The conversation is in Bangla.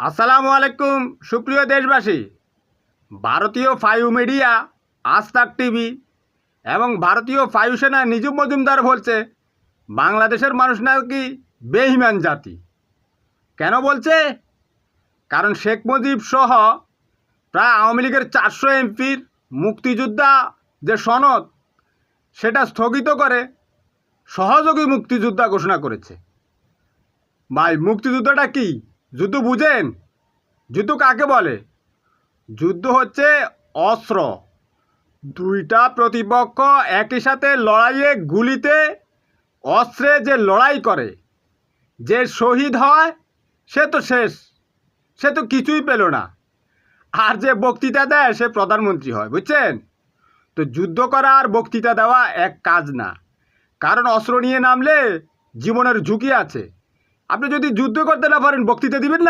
আসসালামু আলাইকুম সুপ্রিয় দেশবাসী। ভারতীয় ফাইভ মিডিয়া, আজ তাক টিভি এবং ভারতীয় ফাইভ সেনা নিজুম মজুমদার বলছে বাংলাদেশের মানুষ নাকি বেঈমান জাতি। কেন বলছে? কারণ শেখ মুজিব সহ প্রায় আওয়ামী লীগের 400 এমপির মুক্তিযোদ্ধা যে সনদ সেটা স্থগিত করে সহযোগী মুক্তিযোদ্ধা ঘোষণা করেছে। ভাই, মুক্তিযুদ্ধটা কি? যুদ্ধ বুঝেন? যুদ্ধ কাকে বলে? যুদ্ধ হচ্ছে অস্ত্র, দুইটা প্রতিপক্ষ একই সাথে লড়াইয়ে গুলিতে অস্ত্রে যে লড়াই করে, যে শহীদ হয় সে তো শেষ, সে তো কিছুই পেল না। আর যে বক্তৃতা দেয় সে প্রধানমন্ত্রী হয়, বুঝছেন? তো যুদ্ধ করা আর বক্তৃতা দেওয়া এক কাজ না, কারণ অস্ত্র নিয়ে নামলে জীবনের ঝুঁকি আছে। আপনি যদি যুদ্ধ করতে না পারেন বক্তৃতা দিবেন না।